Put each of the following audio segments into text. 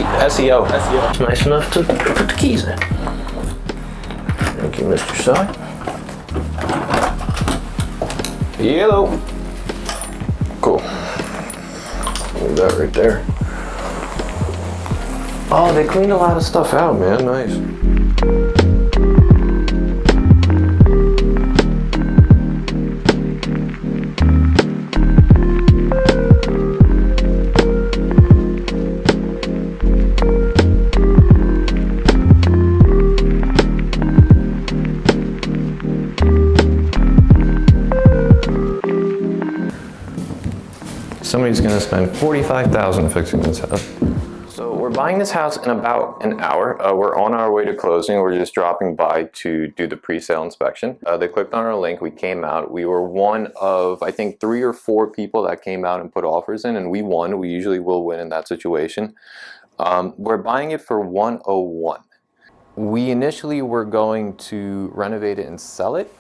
SEO. It's nice enough to put the keys in. Thank you, Mr. Side. Yellow. Cool. Leave that right there. Oh, they cleaned a lot of stuff out, man. Nice. Somebody's gonna spend $45,000 fixing this house. So we're buying this house in about an hour. We're on our way to closing. We're just dropping by to do the pre-sale inspection. They clicked on our link, we came out. We were one of, I think, 3 or 4 people that came out and put offers in, and we won. We usually will win in that situation. We're buying it for $101. We initially were going to renovate it and sell it,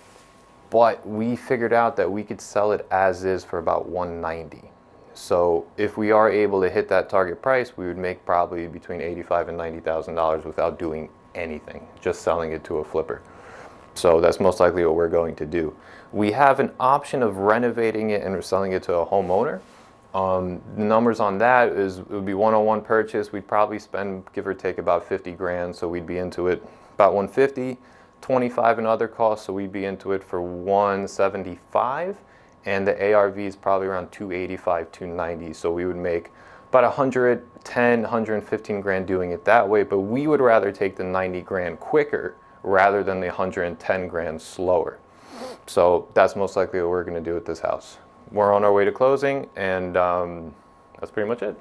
but we figured out that we could sell it as is for about $190. So if we are able to hit that target price, we would make probably between $85,000 and $90,000 without doing anything, just selling it to a flipper. So that's most likely what we're going to do. We have an option of renovating it and selling it to a homeowner. The numbers on that is, it would be 101 purchase. We'd probably spend, give or take, about 50 grand. So we'd be into it about 150, 25 in other costs. So we'd be into it for 175. And the ARV is probably around 285, 290. So we would make about 110, 115 grand doing it that way. But we would rather take the 90 grand quicker rather than the 110 grand slower. So that's most likely what we're gonna do with this house. We're on our way to closing, and that's pretty much it.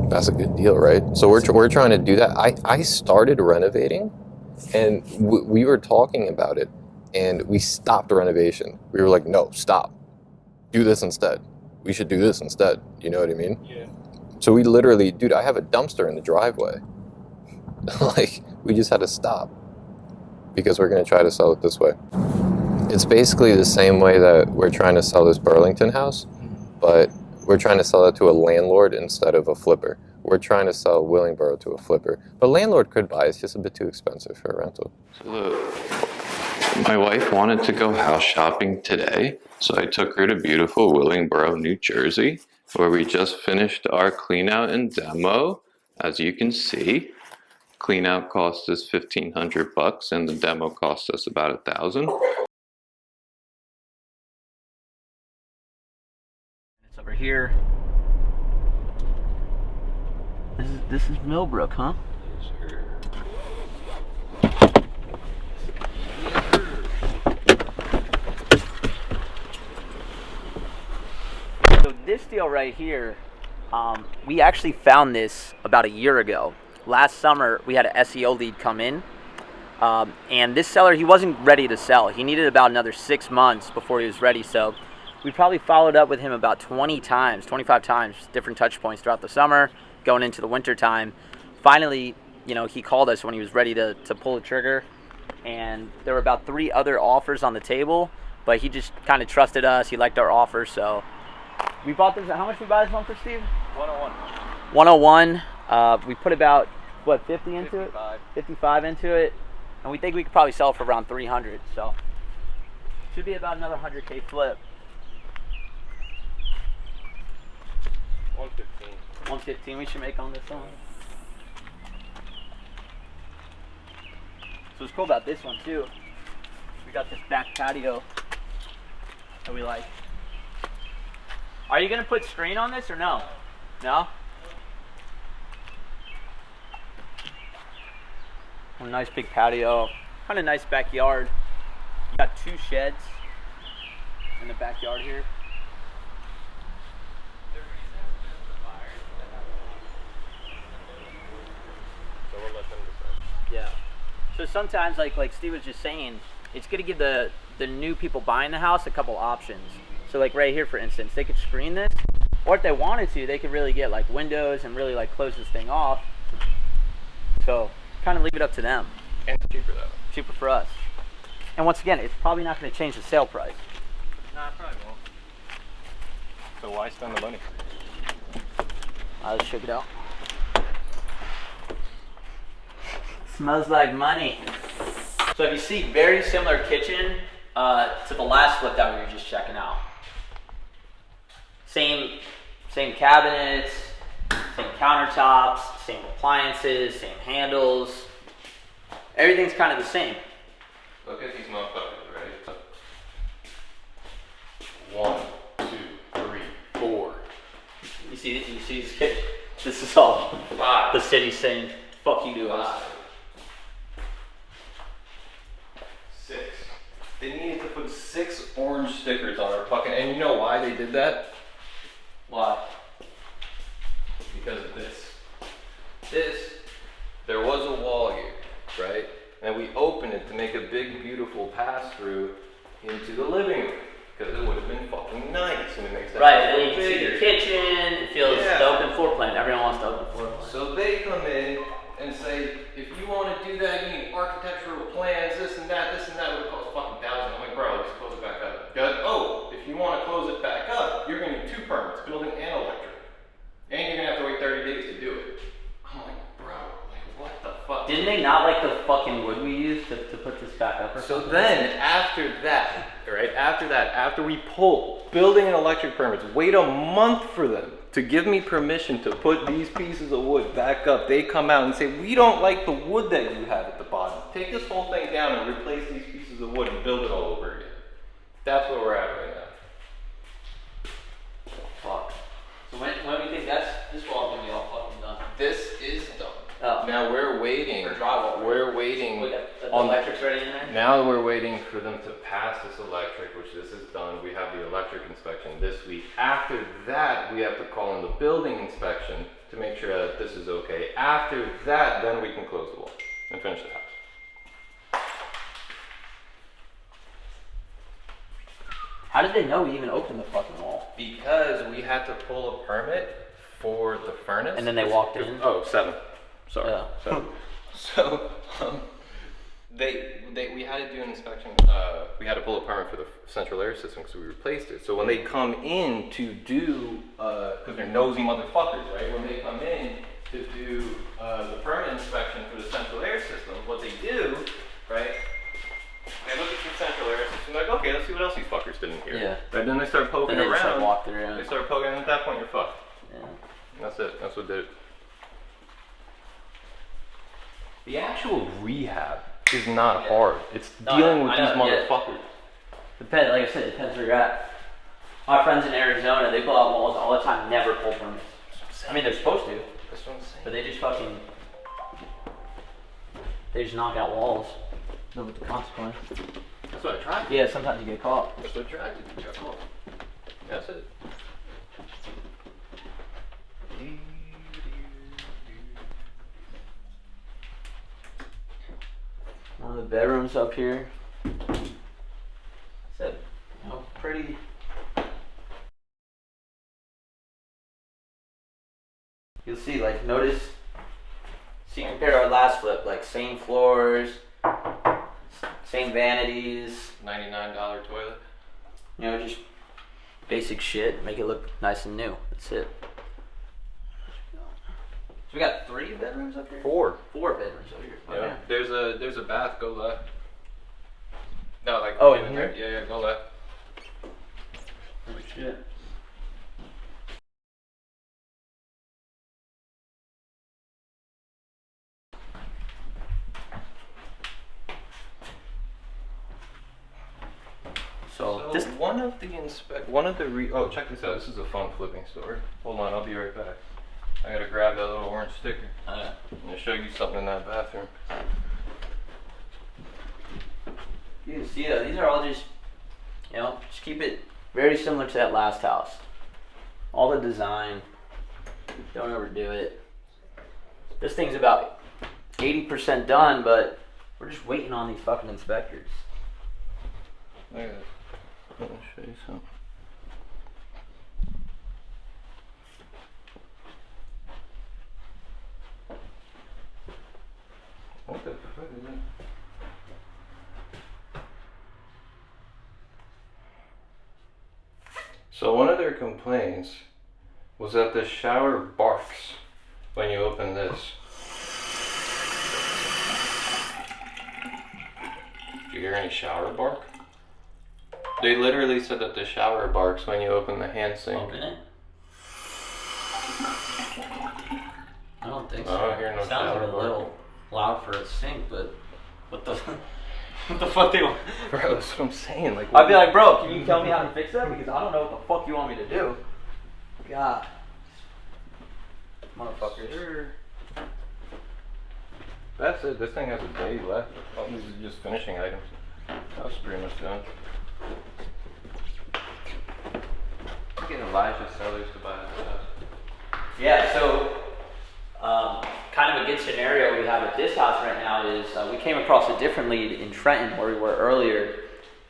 That's a good deal, right? So we're trying to do that. I started renovating, and we were talking about it, and we stopped the renovation. We were like, no, stop. Do this instead. We should do this instead. You know what I mean? Yeah. So we literally, dude, I have a dumpster in the driveway. Like, we just had to stop because we're gonna try to sell it this way. It's basically the same way that we're trying to sell this Burlington house, but we're trying to sell it to a landlord instead of a flipper. We're trying to sell Willingboro to a flipper. But landlord could buy, it's just a bit too expensive for a rental. So my wife wanted to go house shopping today, so I took her to beautiful Willingboro, New Jersey, where we just finished our clean out and demo. As you can see, clean out cost us $1,500 and the demo cost us about $1,000. It's over here. This is Millbrook, huh? Yes, sir. So this deal right here, we actually found this about a year ago. Last summer, we had an SEO lead come in, and this seller, he wasn't ready to sell. He needed about another 6 months before he was ready. So we probably followed up with him about 20 times, 25 times, different touch points throughout the summer, going into the winter time. Finally, you know, he called us when he was ready to pull the trigger, and there were about 3 other offers on the table, but he just kind of trusted us. He liked our offer, so we bought this. How much we buy this one for, Steve? 101. 101. We put about, what, 50 into 55. it? 55 into it, and we think we could probably sell it for around 300. So should be about another 100K flip. 115. 115 we should make on this one. So what's cool about this one too, we got this back patio that we like. Are you gonna put screen on this or no? No? A nice big patio, kind of nice backyard. You got 2 sheds in the backyard here. So we'll let them decide. Yeah. So sometimes, like Steve was just saying, it's good to give the new people buying the house a couple options. So like right here, for instance, they could screen this, or if they wanted to, they could really get like windows and really like close this thing off. So kind of leave it up to them. And it's cheaper though. Cheaper for us. And once again, it's probably not going to change the sale price. Nah, probably won't. So why spend the money? Let's check it out. Smells like money. So if you see, very similar kitchen to the last flip that we were just checking out. Same cabinets, same countertops, same appliances, same handles. Everything's kind of the same. Look at these motherfuckers, right? 1, 2, 3, 4. You see this kitchen? This is all 5. the city saying, fuck you to us. 6. They needed to put 6 orange stickers on our fucking, and you know why they did that? Why? Because of this. There was a wall here, right? And we opened it to make a big, beautiful pass-through into the living room. Because it would have been fucking nice, and it makes that Right, house and then you look can see bigger. the kitchen, it feels Yeah. the open floor plan. Everyone wants the open floor plan. So they come in and say, if you want to do that, you need architectural plans, this and that would cost fucking $1,000. I'm like, bro, let's close it back up. Oh, if you want to close it back up, you're going to need 2 permits, building and electric. And you're going to have to wait 30 days to do it. I'm like, bro, like, what the fuck? Didn't they not like the fucking wood we used to put this back up or So something? then, after that, right, after we pull building and electric permits, wait a month for them to give me permission to put these pieces of wood back up. They come out and say, we don't like the wood that you have at the bottom. Take this whole thing down and replace these pieces of wood and build it all over again. That's where we're at right now. Fuck. So when do you think this wall's gonna be all fucking done? This is done. Oh. Now we're waiting. For drywall. We're waiting Wait, the on electric's already in there? Now we're waiting for them to pass this electric, which this is done. We have the electric inspection this week. After that, we have to call in the building inspection to make sure that this is okay. After that, then we can close the wall and finish the house. How did they know we even opened the fucking wall? Because we had to pull a permit for the furnace. And then they walked in? Oh, 7. Sorry. Yeah. So, we had to do an inspection. We had to pull a permit for the central air system because we replaced it. So when they come in to do, because they're nosy motherfuckers, right? When they come in to do the permit inspection for the central air system, what they do, right? They look at the central air system, like, okay, let's see what else these fuckers did in here. Yeah. Right, then they start poking Then they just, like, around. walk through. They start poking, and at that point, you're fucked. Yeah. And that's it. That's what did it. The actual rehab is not hard. It's No, dealing with I these know, yeah. motherfuckers. Depends, like I said, depends where you're at. My friends in Arizona, they pull out walls all the time, never pull permits. I mean, they're supposed to, That's what I'm saying. but they just fucking, they just knock out walls. Live with the consequence. That's what I tried. Yeah, sometimes you get caught. That's what I tried to do. That's it. One of the bedrooms up here. It's a, pretty. You'll see, like, notice. See, compared to our last flip, like, same floors, same vanities. $99 toilet. You know, just basic shit. Make it look nice and new. That's it. So we got 3 bedrooms up here. 4. 4 bedrooms up here. Yeah. There's a bath. Go left. No, like. Oh, in here? Yeah, go left. Oh shit. So this. one of the oh, check this out. This is a fun flipping story. Hold on, I'll be right back. I gotta grab that little orange sticker. I'm gonna show you something in that bathroom. You can see that these are all just, just keep it very similar to that last house. All the design, don't overdo it. This thing's about 80% done, but we're just waiting on these fucking inspectors. Look at this. Let me show you something. What the fuck is that? So one of their complaints was that the shower barks when you open this. you hear any shower bark? They literally said that the shower barks when you open the hand sink. Open it. I don't think so. I don't hear no Sounds shower like a bark. little loud for a sink, but what the what the fuck do you want? Bro, that's what I'm saying. Like, I'd be like, bro, can you tell me how to fix that? Because I don't know what the fuck you want me to do. God. Motherfuckers. Sure. That's it. This thing has a day left. Oh, these are just finishing items. That's pretty much done. I'm getting Elijah sellers to buy this house. Yeah, so kind of a good scenario we have at this house right now is we came across a different lead in Trenton where we were earlier,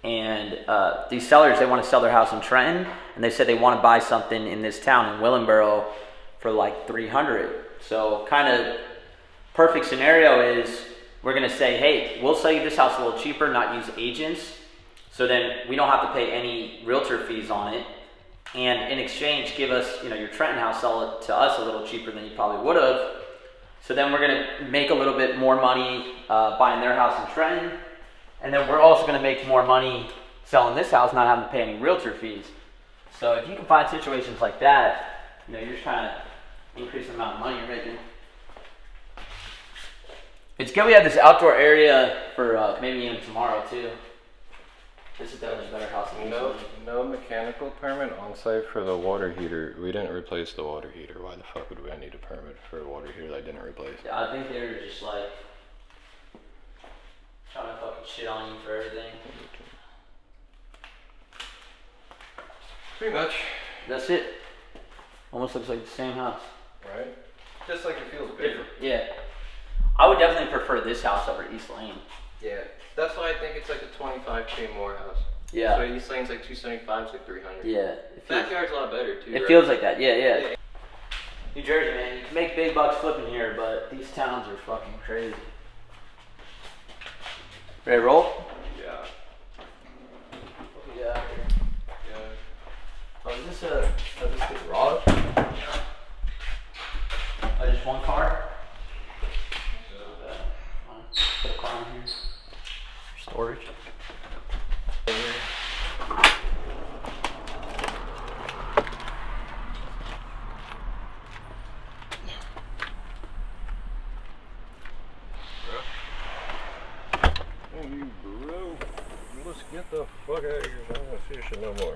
and these sellers, they want to sell their house in Trenton, and they said they want to buy something in this town in Willingboro for like $300. So kind of perfect scenario is we're going to say, hey, we'll sell you this house a little cheaper, not use agents, so then we don't have to pay any realtor fees on it. And in exchange, give us, your Trenton house, sell it to us a little cheaper than you probably would have. So then we're gonna make a little bit more money buying their house in Trenton. And then we're also gonna make more money selling this house, not having to pay any realtor fees. So if you can find situations like that, you're just trying to increase the amount of money you're making. It's good we have this outdoor area for maybe even tomorrow too. This is definitely a better house than No mechanical permit on site for the water heater. We didn't replace the water heater. Why the fuck would I need a permit for a water heater that I didn't replace? Yeah, I think they were just like trying to fucking shit on you for everything. Pretty much. That's it. Almost looks like the same house. Right? Just like it feels bigger. Yeah. I would definitely prefer this house over East Lane. Yeah. That's why I think it's like a 25K more house. Yeah. So East Lane's like 275, it's like 300. Yeah. Backyard's a lot better too. It right? feels like that. Yeah. New Jersey, man, you can make big bucks flipping here, but these towns are fucking crazy. Ready to roll? Yeah. What we got here? Yeah. Oh, is this the garage? Oh, just one car? Put a car in here. Storage. Hey, bro. Let's get the fuck out of here. I don't want to see your shit no more.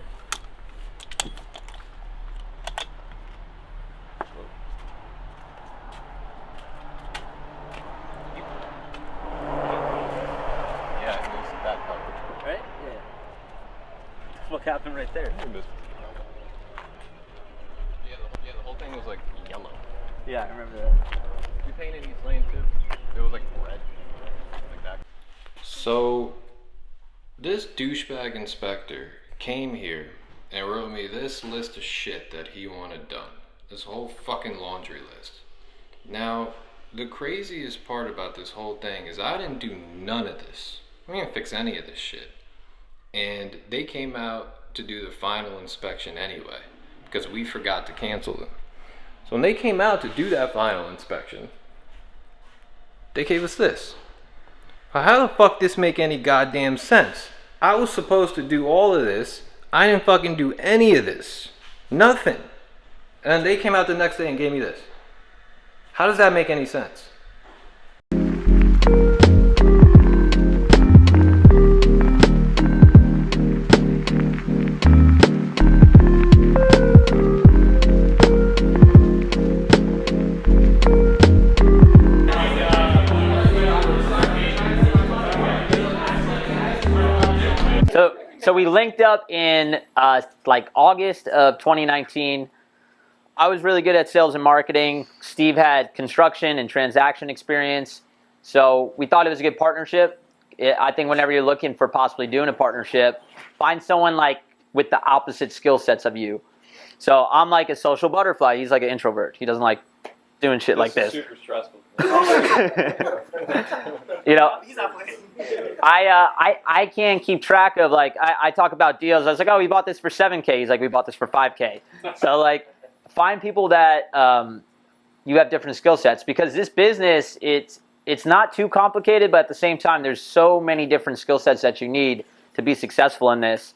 Yeah, at least that coverage. Right? Yeah. What the fuck happened right there? Yeah, the whole thing was like yellow. Yeah, I remember that. You painted East Lane too? It was like red. Like that. So, this douchebag inspector came here and wrote me this list of shit that he wanted done. This whole fucking laundry list. Now, the craziest part about this whole thing is I didn't do none of this. I didn't fix any of this shit. And they came out to do the final inspection anyway, because we forgot to cancel them. So when they came out to do that final inspection, they gave us this. How the fuck this make any goddamn sense? I was supposed to do all of this. I didn't fucking do any of this. Nothing. And they came out the next day and gave me this. How does that make any sense? So we linked up in like August of 2019. I was really good at sales and marketing. Steve had construction and transaction experience. So we thought it was a good partnership. I think whenever you're looking for possibly doing a partnership, find someone like with the opposite skill sets of you. So I'm like a social butterfly. He's like an introvert. He doesn't like doing shit like this. Super stressful. You know, He's not playing. I can't keep track of, like, I talk about deals. I was like, oh, we bought this for $7K. He's like, we bought this for $5K. So, like, find people that you have different skill sets, because this business, it's not too complicated, but at the same time, there's so many different skill sets that you need to be successful in this.